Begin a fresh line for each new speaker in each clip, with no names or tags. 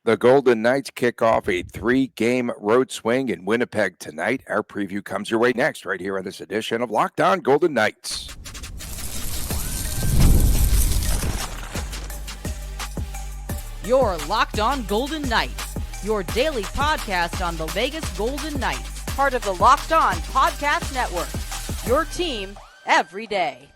The Golden Knights kick off a 3-game road swing in Winnipeg tonight. Our preview comes your way next, right here on this edition of Locked On Golden Knights.
You're Locked On Golden Knights, your daily podcast on the Vegas Golden Knights, part of the Locked On Podcast Network, your team every day.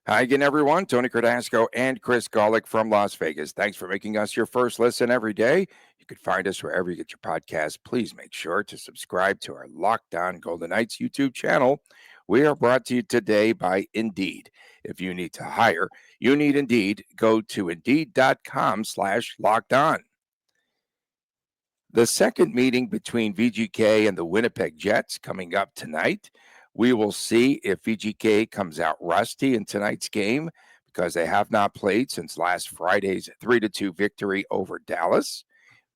Hi again, everyone. Tony Cardasco and Chris Golick from Las Vegas. Thanks for making us your first listen every day. You can find us wherever you get your podcasts. Please make sure to subscribe to our Locked On Golden Knights YouTube channel. We are brought to you today by Indeed. If you need to hire, you need Indeed. Go to Indeed.com/lockedon. The second meeting between VGK and the Winnipeg Jets coming up tonight. We will see if VGK comes out rusty in tonight's game because they have not played since last Friday's 3-2 victory over Dallas.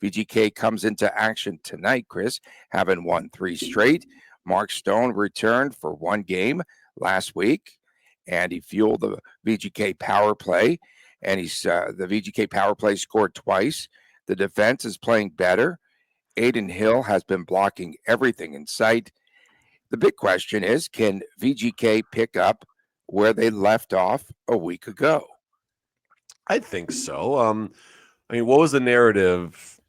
VGK comes into action tonight, Chris, having won 3 straight. Mark Stone returned for 1 game last week, and he fueled the VGK power play, and the VGK power play scored twice. The defense is playing better. Adin Hill has been blocking everything in sight. The big question is, can VGK pick up where they left off a week ago?
I think so. What was the narrative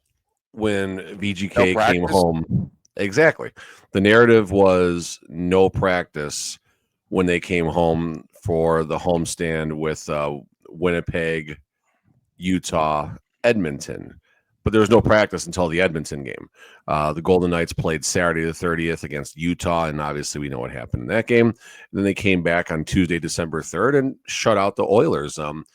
when VGK came home? Exactly. The narrative was no practice when they came home for the homestand with Winnipeg, Utah, Edmonton. But there was no practice until the Edmonton game. The Golden Knights played Saturday the 30th against Utah, and obviously we know what happened in that game. And then they came back on Tuesday, December 3rd, and shut out the Oilers. I won't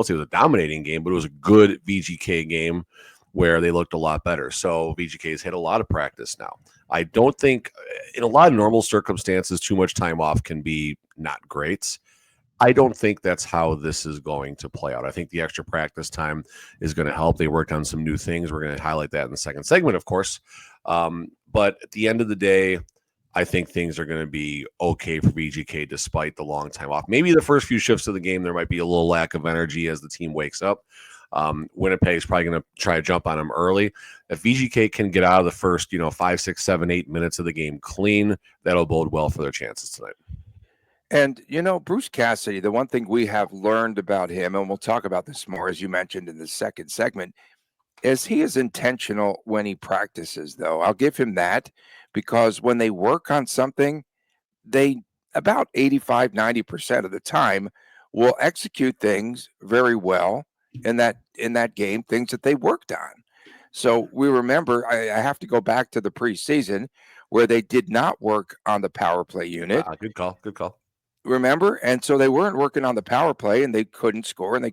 say it was a dominating game, but it was a good VGK game where they looked a lot better. So VGK's had a lot of practice now. I don't think, in a lot of normal circumstances, too much time off can be not great. I don't think that's how this is going to play out. I think the extra practice time is going to help. They worked on some new things. We're going to highlight that in the second segment, of course. But at the end of the day, I think things are going to be okay for VGK despite the long time off. Maybe the first few shifts of the game, there might be a little lack of energy as the team wakes up. Winnipeg's probably going to try to jump on them early. If VGK can get out of the first, 5, 6, 7, 8 minutes of the game clean, that'll bode well for their chances tonight.
And, Bruce Cassidy, the one thing we have learned about him, and we'll talk about this more, as you mentioned in the second segment, is he is intentional when he practices, though. I'll give him that, because when they work on something, they about 85, 90% of the time will execute things very well in that game, things that they worked on. So we remember, I have to go back to the preseason where they did not work on the power play unit.
Good call.
Remember? And so they weren't working on the power play, and they couldn't score, and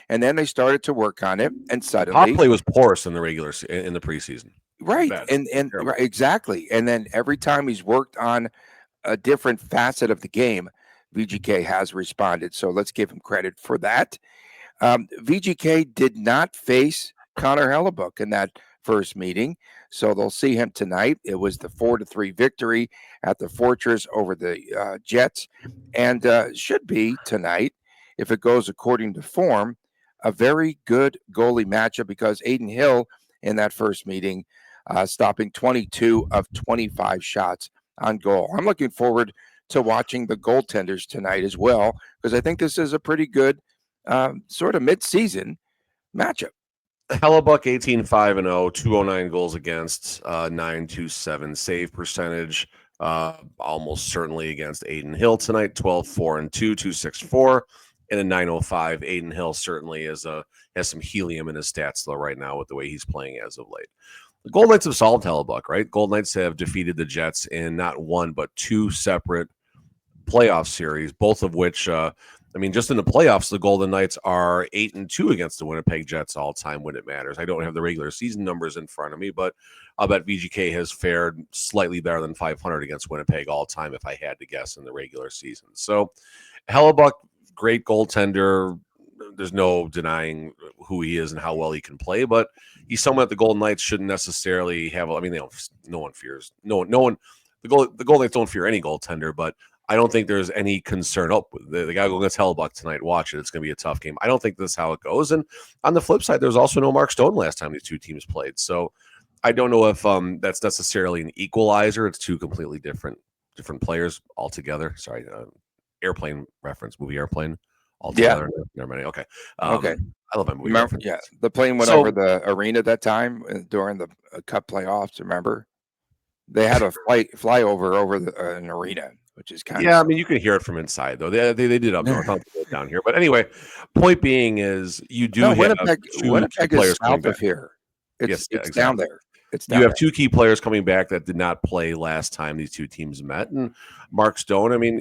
then they started to work on it, and suddenly
power play was porous in the preseason.
Right. And right, exactly. And then every time he's worked on a different facet of the game, VGK has responded. So let's give him credit for that. VGK did not face Connor Hellebuck in that first meeting, so they'll see him tonight. It was the 4-3 victory at the Fortress over the Jets, and should be tonight, if it goes according to form, a very good goalie matchup, because Adin Hill in that first meeting stopping 22 of 25 shots on goal. I'm looking forward to watching the goaltenders tonight as well, because I think this is a pretty good sort of mid-season matchup.
Hellebuck 18-5-0, 209 goals against, 927 save percentage. Almost certainly against Adin Hill tonight, 12-4-2, 264, and a 905. Adin Hill certainly has some helium in his stats though right now with the way he's playing as of late. The Golden Knights have solved Hellebuck, right? Golden Knights have defeated the Jets in not one but 2 separate playoff series, both of which just in the playoffs, the Golden Knights are 8-2 against the Winnipeg Jets all time when it matters. I don't have the regular season numbers in front of me, but I'll bet VGK has fared slightly better than 500 against Winnipeg all time if I had to guess in the regular season. So Hellebuck, great goaltender. There's no denying who he is and how well he can play, but he's someone that the Golden Knights shouldn't necessarily have. No one fears. No one. The Golden Knights don't fear any goaltender, but I don't think there's any concern. Oh, they got to go against Hellebuck tonight. Watch it. It's going to be a tough game. I don't think this is how it goes. And on the flip side, there's also no Mark Stone last time these two teams played. So I don't know if that's necessarily an equalizer. It's two completely different players altogether. Sorry, airplane reference, movie Airplane altogether. Yeah. Never mind. Okay.
Okay.
I love my movie reference.
Yeah, the plane went over the arena that time during the Cup playoffs. Remember, they had a flyover over an arena, which is kind of.
I mean, you can hear it from inside though. They did up north, not down here. But anyway, point being is you do have
Winnipeg
players
is south of here. It's exactly. Down there.
You have two key players coming back that did not play last time these two teams met. And Mark Stone, I mean,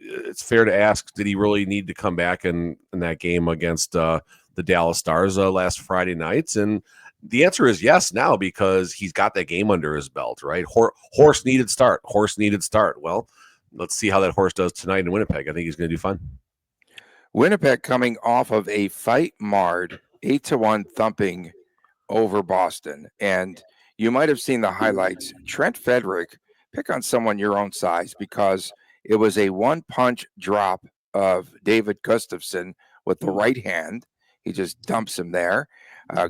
it's fair to ask, did he really need to come back in that game against the Dallas Stars last Friday night? And the answer is yes now, because he's got that game under his belt, right? Horse needed start. Well, let's see how that horse does tonight in Winnipeg. I think he's going to do fine.
Winnipeg coming off of a fight-marred 8-1 thumping over Boston, and you might have seen the highlights. Trent Frederick, pick on someone your own size, because it was a one-punch drop of David Gustafson with the right hand. He just dumps him there.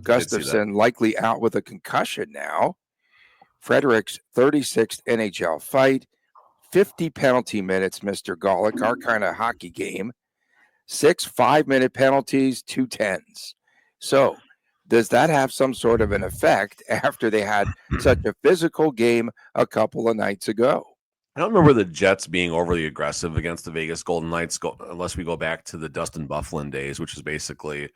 Gustafson likely out with a concussion now. Frederick's 36th NHL fight, 50 penalty minutes, Mr. Golick, our kind of hockey game. 6 5-minute penalties, 2 10s. So does that have some sort of an effect after they had such a physical game a couple of nights ago?
I don't remember the Jets being overly aggressive against the Vegas Golden Knights, unless we go back to the Dustin Byfuglien days, which is basically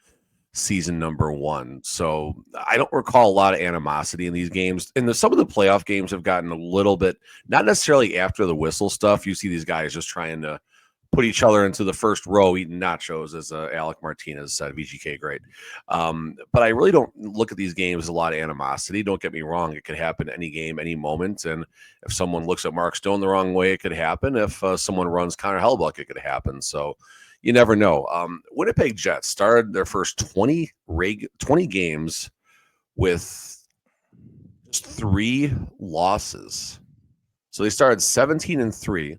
season number 1. So I don't recall a lot of animosity in these games. And some of the playoff games have gotten a little bit, not necessarily after the whistle stuff. You see these guys just trying to put each other into the first row eating nachos, as Alec Martinez said. VGK, great. But I really don't look at these games as a lot of animosity. Don't get me wrong. It could happen any game, any moment. And if someone looks at Mark Stone the wrong way, it could happen. If someone runs Connor Hellebuck, it could happen. So you never know. Winnipeg Jets started their first 20 games with just 3 losses. So they started 17-3.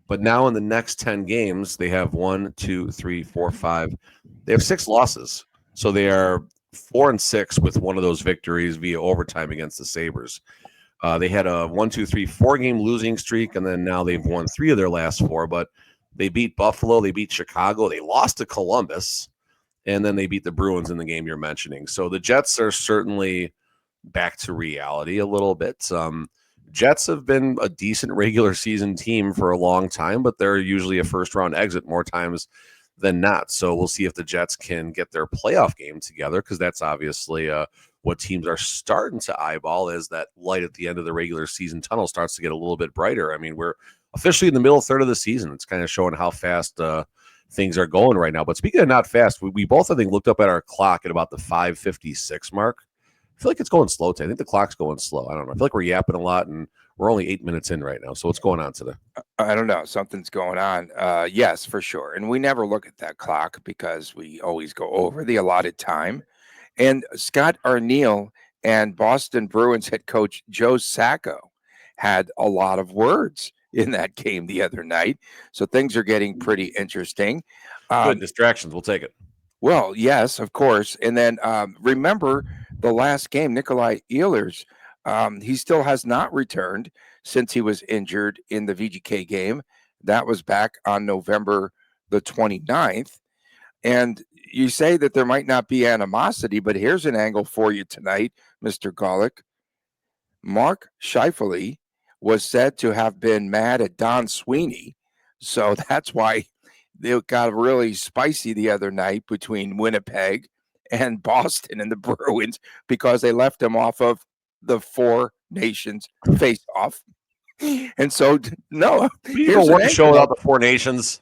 But now in the next 10 games, they have 1, 2, 3, 4, 5. They have 6 losses. So they are 4-6 with one of those victories via overtime against the Sabres. They had a 4-game losing streak, and then now they've won 3 of their last 4. But they beat Buffalo, they beat Chicago, they lost to Columbus, and then they beat the Bruins in the game you're mentioning. So the Jets are certainly back to reality a little bit. Jets have been a decent regular season team for a long time, but they're usually a first-round exit more times than not. So we'll see if the Jets can get their playoff game together, because that's obviously what teams are starting to eyeball as that light at the end of the regular season tunnel starts to get a little bit brighter. I mean, we're officially in the middle third of the season. It's kind of showing how fast things are going right now. But speaking of not fast, we both, I think, looked up at our clock at about the 5:56 mark. I feel like it's going slow today. I think the clock's going slow. I don't know. I feel like we're yapping a lot, and we're only 8 minutes in right now. So what's going on today?
I don't know. Something's going on. Yes, for sure. And we never look at that clock because we always go over the allotted time. And Scott Arniel and Boston Bruins head coach Joe Sacco had a lot of words in that game the other night. So things are getting pretty interesting.
Good distractions. We'll take it.
Well, yes, of course. And then remember the last game, Nikolai Ehlers, he still has not returned since he was injured in the VGK game. That was back on November the 29th. And you say that there might not be animosity, but here's an angle for you tonight, Mr. Golick. Mark Scheifele was said to have been mad at Don Sweeney. So that's why it got really spicy the other night between Winnipeg and Boston and the Bruins, because they left him off of the Four Nations face-off. And so, no.
Here's one show without the Four Nations.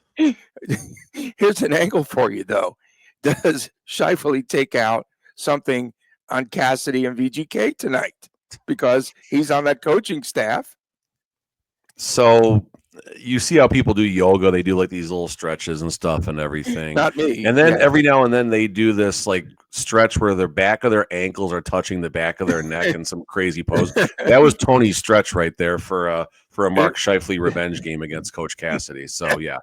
Here's an angle for you, though. Does Scheifele take out something on Cassidy and VGK tonight? Because he's on that coaching staff.
So you see how people do yoga. They do like these little stretches and stuff and everything.
Not me.
And then every now and then they do this like stretch where the back of their ankles are touching the back of their neck in some crazy pose. That was Tony's stretch right there for for a Mark Scheifele revenge game against Coach Cassidy. So yeah,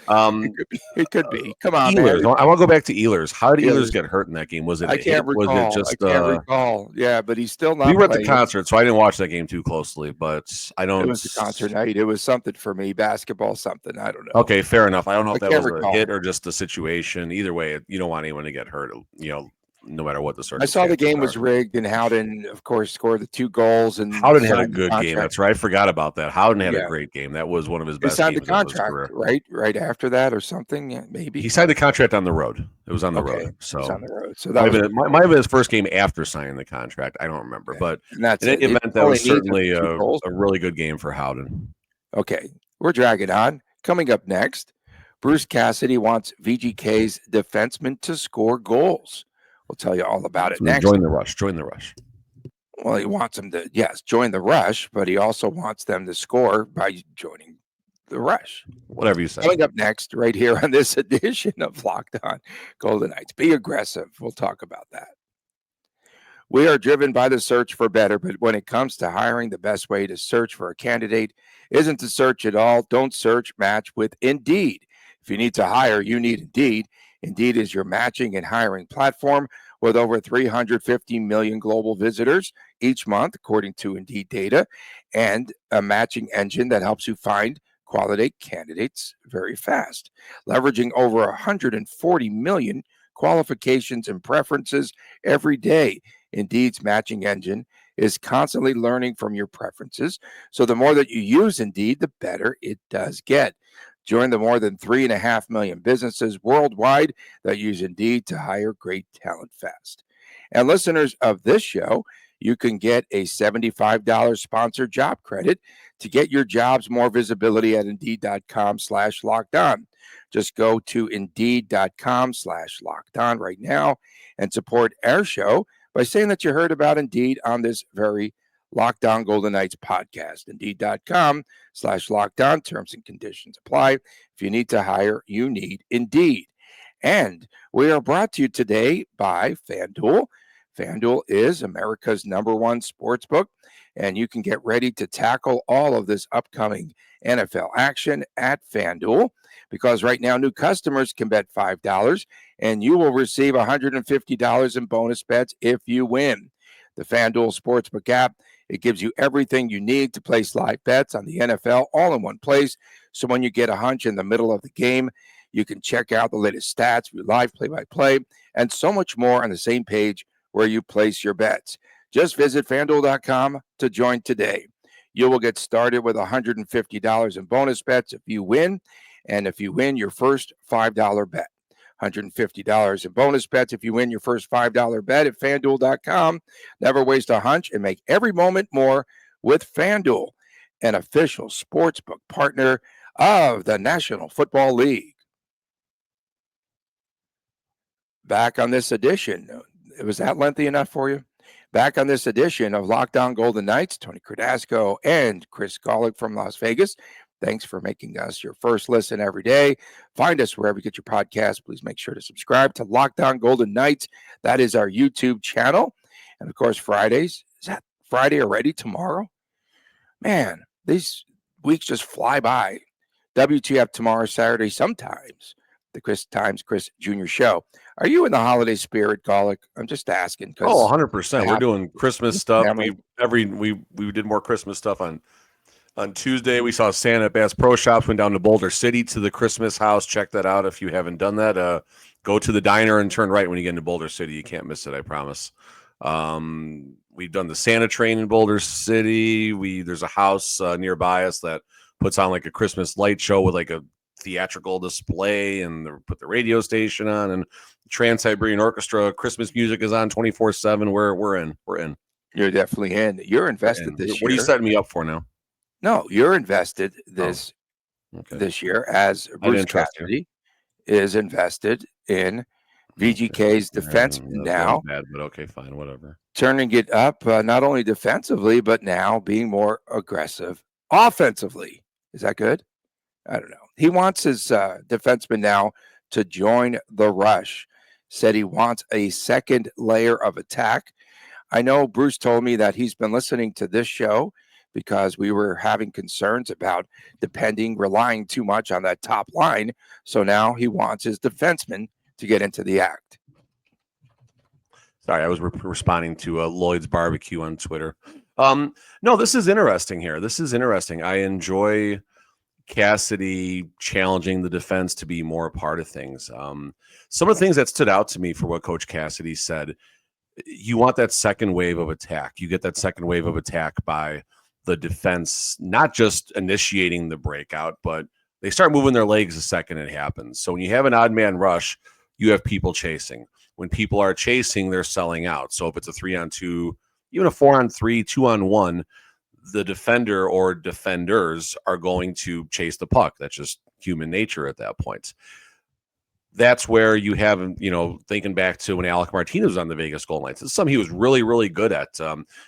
it could be. Come on,
Ehlers.
man.
I want to go back to Ehlers. How did Ehlers
Ehlers.
get hurt in that game? Was it
I
a hit?
can't recall.
Was it just?
I can't recall. Yeah, but he's still not.
We were at the
playing.
concert, so I didn't watch that game too closely. But I don't.
It was the concert night. It was something for me, basketball, something. I don't know.
Okay, fair enough. I don't know if that was
recall.
a hit or just a situation. Either way, you don't want anyone to get hurt. No matter what the circumstances.
I saw the game was rigged, and Howden, of course, scored the 2 goals. And
Howden had a good game. That's right. I forgot about that. Howden had a great game. That was one of his best.
He signed
games
the contract right after that, or something. Yeah, maybe
he signed the contract on the road. It was on the road. So
it was on the road. So that
might have been his first game after signing the contract. I don't remember, but in any event, that was certainly a really good game for Howden.
Okay, we're dragging on. Coming up next, Bruce Cassidy wants VGK's defensemen to score goals. We'll tell you all about it next.
Join the rush. Join the rush.
Well, he wants them to, join the rush, but he also wants them to score by joining the rush.
Whatever you say.
Coming up next, right here on this edition of Locked On Golden Knights. Be aggressive. We'll talk about that. We are driven by the search for better, but when it comes to hiring, the best way to search for a candidate isn't to search at all. Don't search, match with Indeed. If you need to hire, you need Indeed. Indeed is your matching and hiring platform with over 350 million global visitors each month, according to Indeed data, and a matching engine that helps you find quality candidates very fast. Leveraging over 140 million qualifications and preferences every day, Indeed's matching engine is constantly learning from your preferences. So the more that you use Indeed, the better it does get. Join the more than 3.5 million businesses worldwide that use Indeed to hire great talent fast. And listeners of this show, you can get a $75 sponsored job credit to get your jobs more visibility at Indeed.com/lockedon. Just go to Indeed.com/lockedon right now and support our show by saying that you heard about Indeed on this very Locked On Golden Knights podcast. Indeed.com/lockedon. Terms and conditions apply. If you need to hire, you need Indeed. And we are brought to you today by FanDuel. FanDuel is America's #1 sportsbook, and you can get ready to tackle all of this upcoming NFL action at FanDuel, because right now new customers can bet $5 and you will receive $150 in bonus bets if you win. The FanDuel Sportsbook app, it gives you everything you need to place live bets on the NFL all in one place. So when you get a hunch in the middle of the game, you can check out the latest stats, live play-by-play, and so much more on the same page where you place your bets. Just visit FanDuel.com to join today. You will get started with $150 in bonus bets if you win, and if you win your first $5 bet. $150 in bonus bets if you win your first $5 bet at FanDuel.com. Never waste a hunch and make every moment more with FanDuel, an official sportsbook partner of the National Football League. Back on this edition, was that lengthy enough for you? Back on this edition of Locked On Golden Knights, Tony Cardasco and Chris Golick from Las Vegas. Thanks for making us your first listen every day. Find us wherever you get your podcast. Please make sure to subscribe to Locked On Golden Knights. That is our YouTube channel. And, of course, Fridays. Is that Friday already tomorrow? Man, these weeks just fly by. WTF tomorrow, Saturday, sometimes. The Chris Jr. Show. Are you in the holiday spirit, Golick? I'm just asking.
100%. We're doing Christmas stuff. We did more Christmas stuff on Tuesday. We saw Santa at Bass Pro Shops, went down to Boulder City to the Christmas house. Check that out if you haven't done that. Go to the diner and turn right when you get into Boulder City. You can't miss it, I promise. We've done the Santa train in Boulder City. There's a house nearby us that puts on like a Christmas light show with like a theatrical display, and put the radio station on, and Trans-Siberian Orchestra Christmas music is on 24/7. We're in.
You're definitely in. You're invested this year.
What are you setting me up for now?
No, you're invested this year, as Bruce Cassidy is invested in VGK's defense now.
Bad, but okay, fine, whatever.
Turning it up, not only defensively, but now being more aggressive offensively. Is that good? I don't know. He wants his defenseman now to join the rush. Said he wants a second layer of attack. I know Bruce told me that he's been listening to this show because we were having concerns about relying too much on that top line. So now he wants his defensemen to get into the act.
Sorry, I was responding to Lloyd's Barbecue on Twitter. No, this is interesting here. This is interesting. I enjoy Cassidy challenging the defense to be more a part of things. Some of the things that stood out to me for what Coach Cassidy said, you want that second wave of attack. You get that second wave of attack by the defense, not just initiating the breakout, but they start moving their legs the second it happens. So when you have an odd man rush, you have people chasing. When people are chasing, they're selling out. So if it's a 3-on-2, even a 4-on-3, 2-on-1, the defender or defenders are going to chase the puck. That's just human nature at that point. That's where you have, thinking back to when Alec Martinez was on the Vegas Golden Knights. It's something he was really, really good at.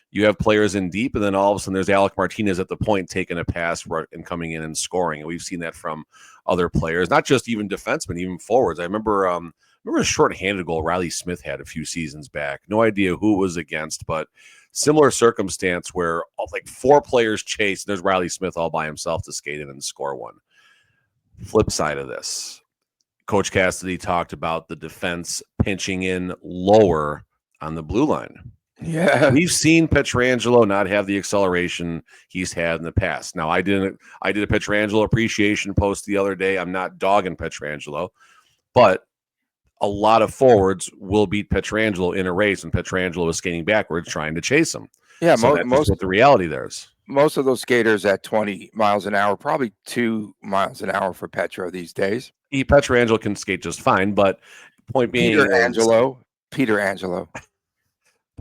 You have players in deep, and then all of a sudden there's Alec Martinez at the point taking a pass and coming in and scoring. And we've seen that from other players, not just even defensemen, even forwards. I remember a shorthanded goal Riley Smith had a few seasons back. No idea who it was against, but similar circumstance where like 4 players chase, and there's Riley Smith all by himself to skate in and score one. Flip side of this, Coach Cassidy talked about the defense pinching in lower on the blue line.
Yeah.
We've seen Pietrangelo not have the acceleration he's had in the past. Now, I did a Pietrangelo appreciation post the other day. I'm not dogging Pietrangelo, but a lot of forwards will beat Pietrangelo in a race, and Pietrangelo is skating backwards trying to chase him.
Yeah,
so most what the reality there is.
Most of those skaters at 20 miles an hour, probably 2 miles an hour for Petro these days.
Pietrangelo can skate just fine, but point being,
Peter Angelo.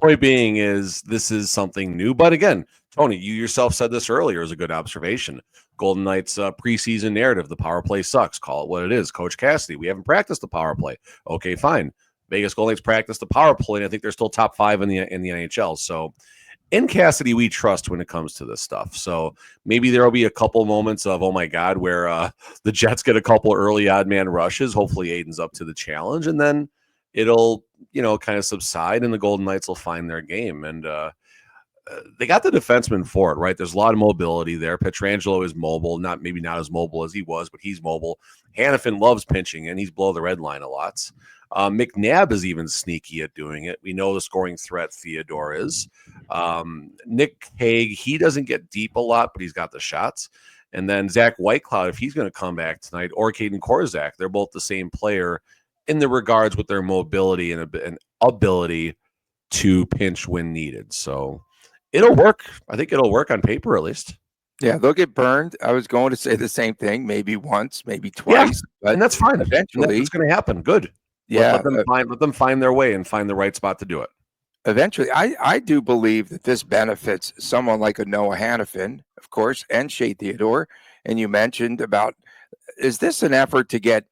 Point being is this is something new. But again, Tony, you yourself said this earlier is a good observation. Golden Knights preseason narrative, the power play sucks. Call it what it is. Coach Cassidy, we haven't practiced the power play. Okay, fine. Vegas Golden Knights practiced the power play, and I think they're still top 5 in the NHL. So in Cassidy, we trust when it comes to this stuff. So maybe there will be a couple moments of, oh my God, where the Jets get a couple early odd man rushes. Hopefully Aiden's up to the challenge, and then it'll, kind of subside, and the Golden Knights will find their game. And they got the defenseman for it, right? There's a lot of mobility there. Pietrangelo is mobile, maybe not as mobile as he was, but he's mobile. Hannafin loves pinching, and he's below the red line a lot. McNabb is even sneaky at doing it. We know the scoring threat Theodore is. Nick Hague, he doesn't get deep a lot, but he's got the shots. And then Zach Whitecloud, if he's going to come back tonight, or Caden Korzak, they're both the same player in the regards with their mobility and ability to pinch when needed. So it'll work. I think it'll work on paper at least.
Yeah, they'll get burned. I was going to say the same thing, maybe once, maybe twice.
Yeah, and that's fine.
Eventually,
it's going to happen. Good.
Yeah,
let them find their way and find the right spot to do it.
Eventually, I do believe that this benefits someone like a Noah Hannafin, of course, and Shea Theodore. And you mentioned about, is this an effort to get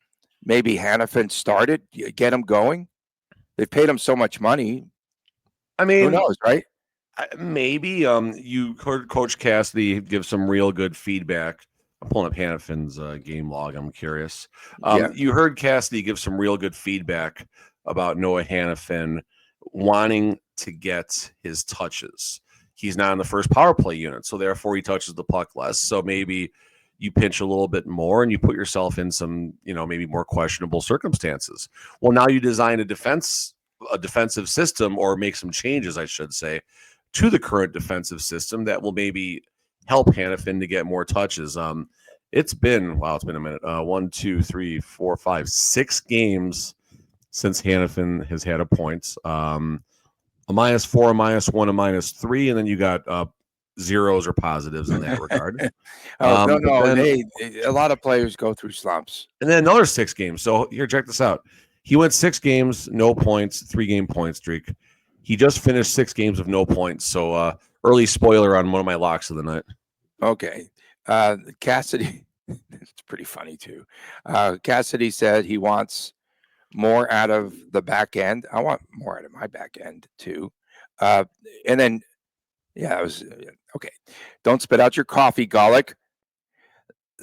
maybe Hannafin started, get him going? They've paid him so much money.
I mean,
who knows, right?
Maybe you heard Coach Cassidy give some real good feedback. I'm pulling up Hannafin's game log. I'm curious. You heard Cassidy give some real good feedback about Noah Hannafin wanting to get his touches. He's not in the first power play unit, so therefore he touches the puck less. So maybe you pinch a little bit more and you put yourself in some, maybe more questionable circumstances. Well, now you design a defensive system, or make some changes, I should say, to the current defensive system that will maybe help Hannafin to get more touches. It's been a minute. 1, 2, 3, 4, 5, 6 games since Hannafin has had a point. A -4, a -1, a -3, and then you got zeros or positives in that regard.
A lot of players go through slumps.
And then another 6 games. So here, check this out. He went 6 games, no points, 3-game point streak. He just finished 6 games of no points. So early spoiler on one of my locks of the night.
Okay. Cassidy, it's pretty funny too. Cassidy said he wants more out of the back end. I want more out of my back end too. And then, it was okay. Don't spit out your coffee, Golic.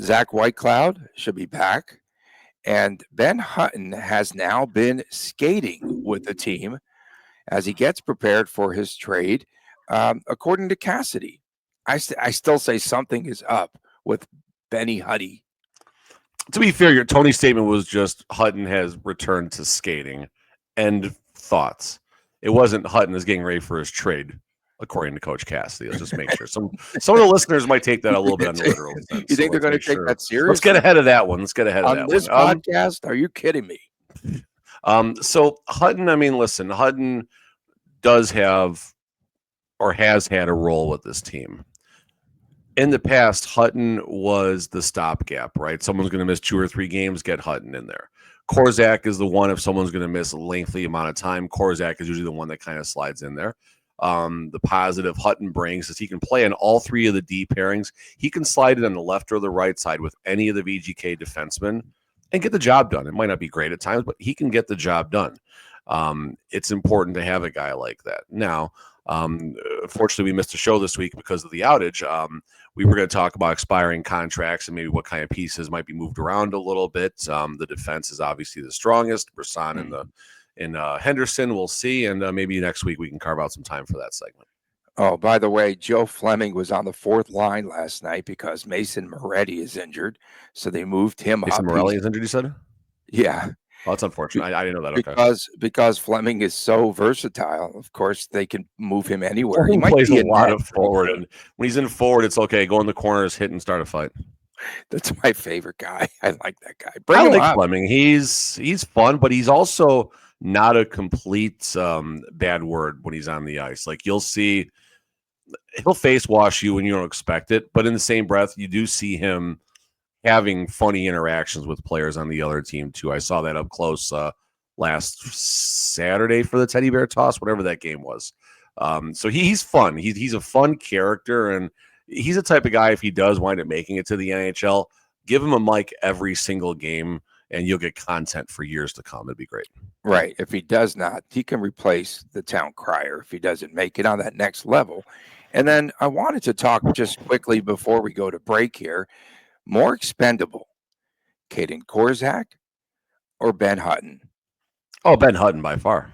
Zach Whitecloud should be back. And Ben Hutton has now been skating with the team as he gets prepared for his trade. According to Cassidy, I still say something is up with Benny Huddy.
To be fair, your Tony's statement was just Hutton has returned to skating. End thoughts. It wasn't Hutton is getting ready for his trade, according to Coach Cassidy. Let's just make sure. Some of the listeners might take that a little bit on the literal sense.
You think they're going to take that seriously?
Let's get ahead of that one.
On this podcast? Are you kidding me?
So Hutton, I mean, listen, Hutton does have or has had a role with this team. In the past, Hutton was the stopgap, right? Someone's going to miss 2 or 3 games, get Hutton in there. Korzak is the one, if someone's going to miss a lengthy amount of time, Korzak is usually the one that kind of slides in there. The positive Hutton brings is he can play on all 3 of the D pairings. He can slide it on the left or the right side with any of the VGK defensemen and get the job done. It might not be great at times, but he can get the job done. It's important to have a guy like that. Now, fortunately, we missed a show this week because of the outage. We were going to talk about expiring contracts and maybe what kind of pieces might be moved around a little bit. The defense is obviously the strongest. Brisson and Henderson, we'll see. And maybe next week we can carve out some time for that segment.
Oh, by the way, Joe Fleming was on the 4th line last night because Mason Moretti is injured. So they moved him
Mason
up.
Morelli is injured, you said?
Yeah.
Oh, that's unfortunate. I didn't know that. Okay.
Because Fleming is so versatile, of course, they can move him anywhere.
He plays a lot of forward. And when he's in forward, it's okay. Go in the corners, hit, and start a fight.
That's my favorite guy. I like that guy.
I like Fleming. He's fun, but he's also not a complete bad word when he's on the ice. Like you'll see, he'll face wash you when you don't expect it. But in the same breath, you do see him having funny interactions with players on the other team too. I saw that up close last Saturday for the teddy bear toss, whatever that game was. So he's fun. He's a fun character, and he's the type of guy, if he does wind up making it to the NHL, give him a mic every single game, and you'll get content for years to come. It'd be great.
Right. If he does not, he can replace the town crier if he doesn't make it on that next level. And then I wanted to talk just quickly before we go to break here. More expendable, Caden Korzak or Ben Hutton?
Oh, Ben Hutton by far.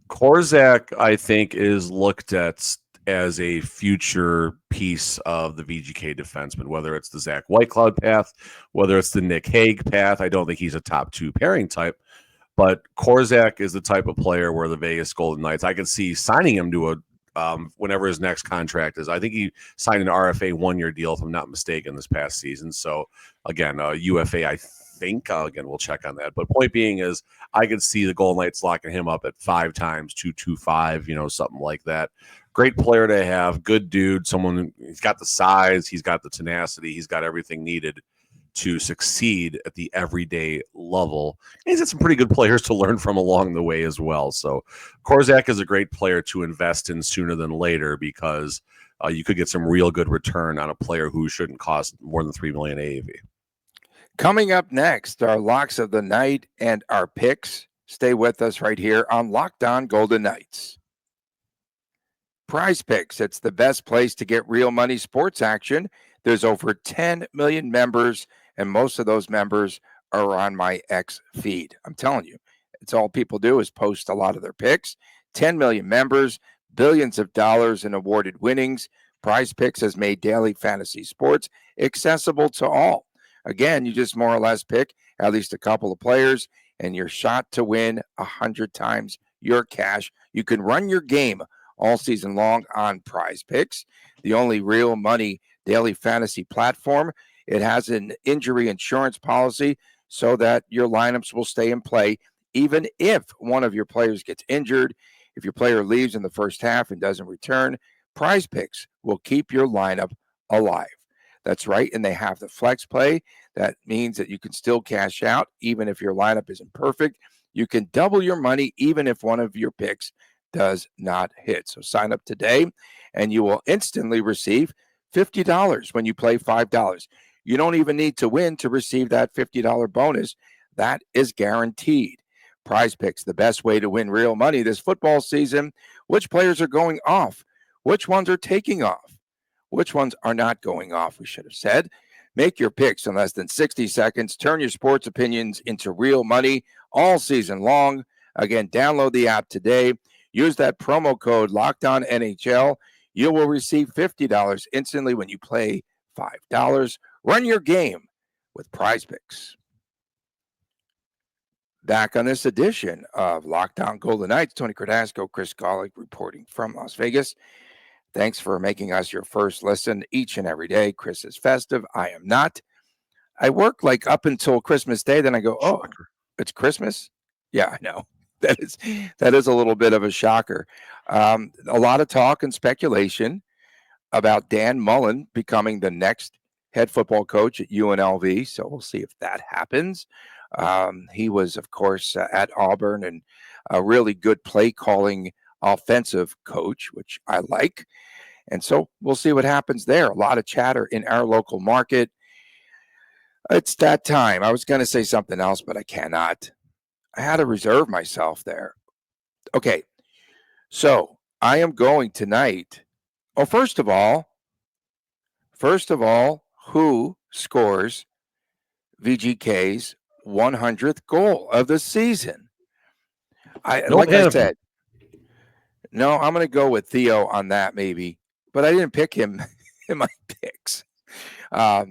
Korzak, I think, is looked at as a future piece of the VGK defenseman, whether it's the Zach Whitecloud path, whether it's the Nick Hague path. I don't think he's a top 2 pairing type, but Korzak is the type of player where the Vegas Golden Knights, I could see signing him to a whenever his next contract is. I think he signed an RFA 1-year deal, if I'm not mistaken, this past season. So again, UFA, I think, again, we'll check on that. But point being is I could see the Golden Knights locking him up at 5 times 225, something like that. Great player to have, good dude, someone, he's got the size, he's got the tenacity, he's got everything needed to succeed at the everyday level. And he's got some pretty good players to learn from along the way as well. So Korzak is a great player to invest in sooner than later because you could get some real good return on a player who shouldn't cost more than $3 million AAV.
Coming up next, our locks of the night and our picks. Stay with us right here on Locked On Golden Knights. Prize Picks, it's the best place to get real money sports action. There's over 10 million members, and most of those members are on my X feed. I'm telling you, it's all people do is post a lot of their picks. 10 million members, billions of dollars in awarded winnings. Prize Picks has made daily fantasy sports accessible to all. Again, you just more or less pick at least a couple of players, and you're shot to win 100 times your cash. You can run your game all season long on Prize Picks, the only real money daily fantasy platform. It has an injury insurance policy so that your lineups will stay in play even if one of your players gets injured. If your player leaves in the first half and doesn't return, Prize Picks will keep your lineup alive. That's right, and they have the flex play. That means that you can still cash out even if your lineup isn't perfect. You can double your money even if one of your picks does not hit. So sign up today, and you will instantly receive $50 when you play $5. You don't even need to win to receive that $50 bonus. That is guaranteed. Prize Picks, the best way to win real money this football season. Which players are going off? Which ones are taking off? Which ones are not going off, we should have said. Make your picks in less than 60 seconds. Turn your sports opinions into real money all season long. Again, download the app today. Use that promo code LOCKEDONNHL. You will receive $50 instantly when you play $5. Run your game with Prize Picks. Back on this edition of Locked On Golden Knights, Tony Cardasco, Chris Golick reporting from Las Vegas. Thanks for making us your first listen each and every day. Chris is festive. I am not. I work like up until Christmas Day. Then I go, oh, it's Christmas? Yeah, I know. That is a little bit of a shocker. A lot of talk and speculation about Dan Mullen becoming the next head football coach at UNLV. So we'll see if that happens. He was, of course, at Auburn and a really good play calling offensive coach, which I like. And so we'll see what happens there. A lot of chatter in our local market. It's that time. I was going to say something else, but I cannot. I had to reserve myself there. Okay. So I am going tonight. Oh, first of all, who scores VGK's 100th goal of the season? I said, no, I'm going to go with Theo on that maybe, but I didn't pick him in my picks. I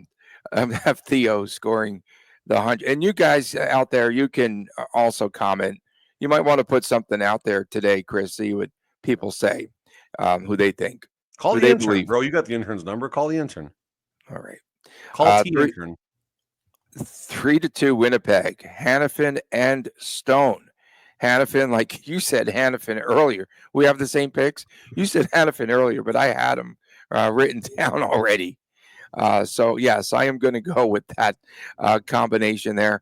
have Theo scoring the 100. And you guys out there, you can also comment. You might want to put something out there today, Chris, see what people say, who they think.
Call the intern, bro. You got the intern's number. Call the intern.
All right.
Call the intern.
3-2 Winnipeg, Hannafin and Stone. Hannafin, like you said, Hannafin earlier. We have the same picks. You said Hannafin earlier, but I had them written down already. So, yes, I am going to go with that combination there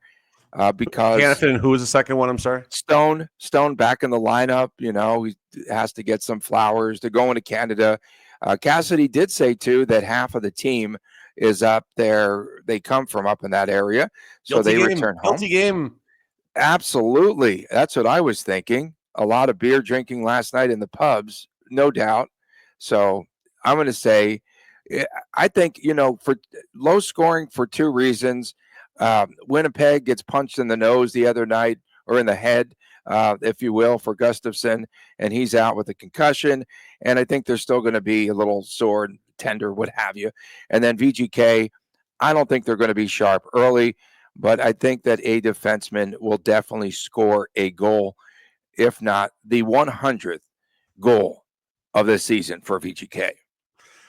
because
Hannafin, who was the second one? I'm sorry.
Stone back in the lineup. You know, he has to get some flowers. They're going to Canada. Cassidy did say, too, that half of the team is up there. They come from up in that area. So they return home.
Guilty game.
Absolutely. That's what I was thinking. A lot of beer drinking last night in the pubs, no doubt. So I'm going to say, I think, for low scoring for two reasons. Winnipeg gets punched in the nose the other night, or in the head, if you will, for Gustafsson, and he's out with a concussion. And I think they're still going to be a little sore, tender, what have you. And then VGK, I don't think they're going to be sharp early, but I think that a defenseman will definitely score a goal, if not the 100th goal of the season for VGK.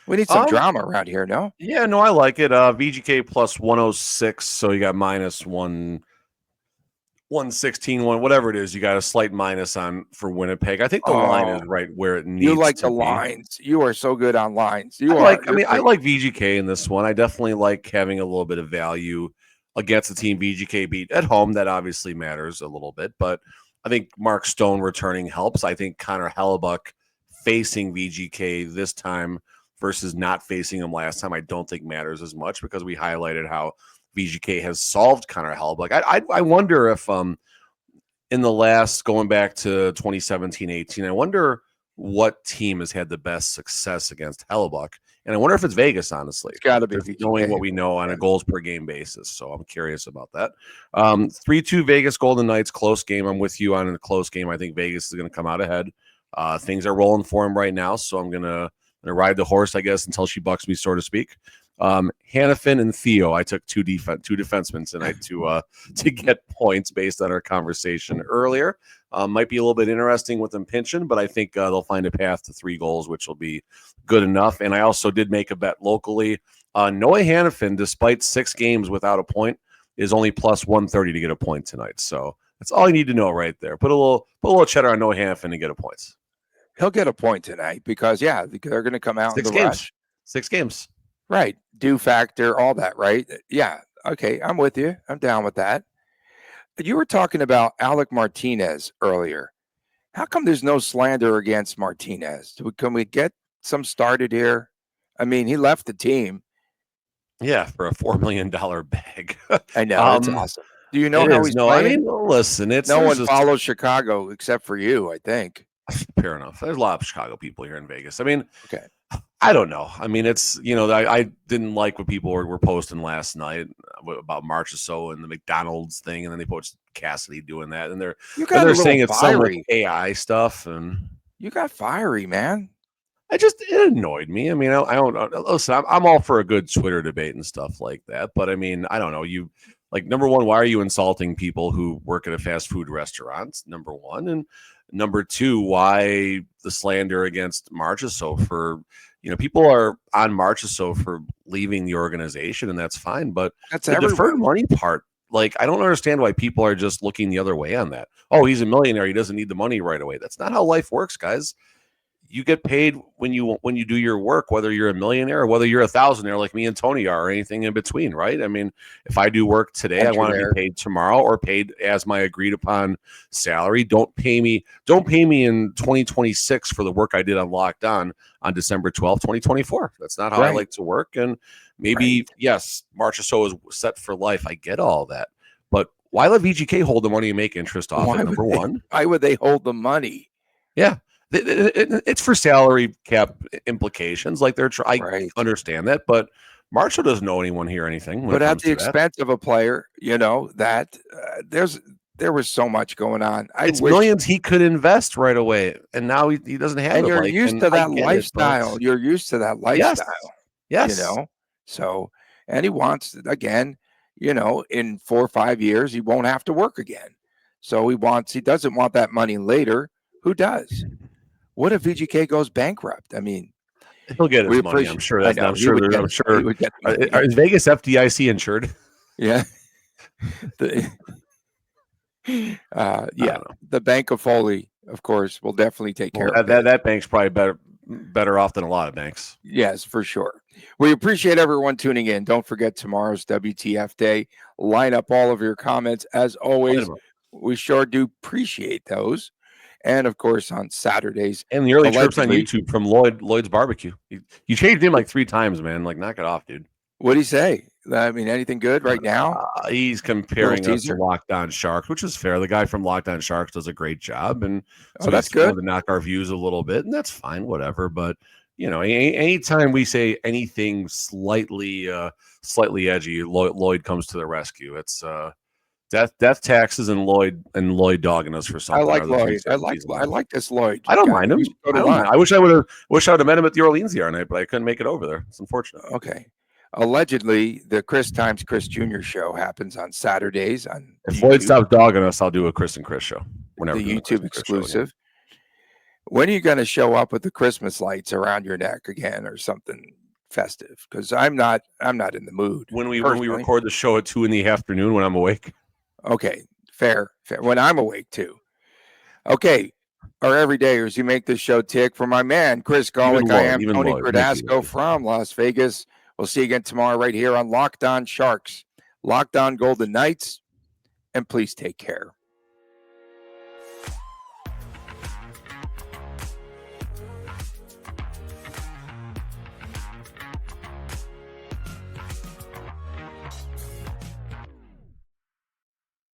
We need some drama around here, no?
Yeah, no, I like it. VGK plus 106, so you got minus 116, whatever it is. You got a slight minus on for Winnipeg. I think the line is right where it needs to be.
You like the lines. You are so good on lines. I like
VGK in this one. I definitely like having a little bit of value against the team VGK beat at home. That obviously matters a little bit, but I think Mark Stone returning helps. I think Connor Hellebuck facing VGK this time versus not facing him last time, I don't think matters as much because we highlighted how VGK has solved Connor Hellebuck. I wonder if in the last, going back to 2017-18, I wonder what team has had the best success against Hellebuck. And I wonder if it's Vegas, honestly.
It's got to be VGK.
Knowing what we know on a goals per game basis. So I'm curious about that. 3-2 Vegas Golden Knights, close game. I'm with you on a close game. I think Vegas is going to come out ahead. Things are rolling for him right now, so I'm going to ride the horse, I guess, until she bucks me, so to speak. Hannafin and Theo, I took two defensemen tonight to get points based on our conversation earlier. Might be a little bit interesting with them pinching, but I think they'll find a path to 3 goals, which will be good enough. And I also did make a bet locally. Noah Hannafin, despite 6 games without a point, is only plus 130 to get a point tonight. So that's all you need to know right there. Put a little cheddar on Noah Hannafin to get a point.
He'll get a point tonight because, they're going to come out
6
in the
games.
rush.
6 games.
Right. Due factor, all that, right? Yeah. Okay. I'm with you. I'm down with that. You were talking about Alec Martinez earlier. How come there's no slander against Martinez? Can we get some started here? I mean, he left the team.
Yeah, for a $4 million bag.
I know. It's awesome. Do you know how he's playing?
I mean, listen,
no one follows Chicago except for you, I think.
Fair enough. There's a lot of Chicago people here in Vegas. I mean,
okay.
I don't know. I mean, it's, I didn't like what people were posting last night about March or so and the McDonald's thing, and then they posted Cassidy doing that, and they're saying it's some AI stuff, and
you got fiery, man.
It annoyed me. I mean, I don't listen. I'm all for a good Twitter debate and stuff like that, but I mean, I don't know. You like number one, why are you insulting people who work at a fast food restaurant? Number one, and number two, why the slander against Marchessault for people are on Marchessault for leaving the organization, and that's fine. But
That's
the
everyone.
deferred money part, like, I don't understand why people are just looking the other way on that. Oh, he's a millionaire. He doesn't need the money right away. That's not how life works, guys. You get paid when you do your work, whether you're a millionaire or whether you're a thousandaire like me and Tony are, or anything in between, right? I mean, if I do work today, I want to be paid tomorrow or paid as my agreed upon salary. Don't pay me in 2026 for the work I did on Locked On December 12th, 2024. That's not how I like to work. And maybe, yes, Marchessault is set for life. I get all that. But why let VGK hold the money and make interest off it, number one?
Why would they hold the money?
Yeah. It's for salary cap implications. Like I understand that, but Marshall doesn't owe anyone here anything.
But at the expense of a player, that there was so much going on.
It's millions he could invest right away, and now he doesn't have.
And you're used to that lifestyle. You're used to that lifestyle.
Yes.
So, and he wants again. In 4 or 5 years, he won't have to work again. So he doesn't want that money later. Who does? What if VGK goes bankrupt? I mean,
he'll get his money. I'm sure. Is Vegas FDIC insured?
Yeah. The Bank of Foley, of course, will definitely take care of
that bank's probably better off than a lot of banks.
Yes, for sure. We appreciate everyone tuning in. Don't forget tomorrow's WTF Day. Line up all of your comments as always. We sure do appreciate those. And of course, on Saturdays,
and the early trips on YouTube from Lloyd's Barbecue. You changed him like 3 times, man. Like, knock it off, dude.
What do you say? I mean, anything good right now?
He's comparing us to Locked On Sharks, which is fair. The guy from Locked On Sharks does a great job, and so
that's good
to knock our views a little bit, and that's fine, whatever. But anytime we say anything slightly edgy, Lloyd comes to the rescue. It's Death taxes and Lloyd dogging us for something.
I like Lloyd. I like this Lloyd.
I don't mind him. I wish I would have met him at the Orleans the other night, but I couldn't make it over there. It's unfortunate.
Okay. Allegedly, the Chris Times Chris Jr. show happens on Saturdays on.
If Lloyd stops dogging us, I'll do a Chris and Chris show.
The YouTube exclusive. When are you going to show up with the Christmas lights around your neck again, or something festive? Because I'm not in the mood.
When we record the show at 2 p.m. when I'm awake.
Okay, fair. When I'm awake too. Okay, our everydayers, you make this show tick. For my man Chris Golick, I am Tony Gradasco from Las Vegas. We'll see you again tomorrow right here on Locked On Sharks, Locked On Golden Knights, and please take care.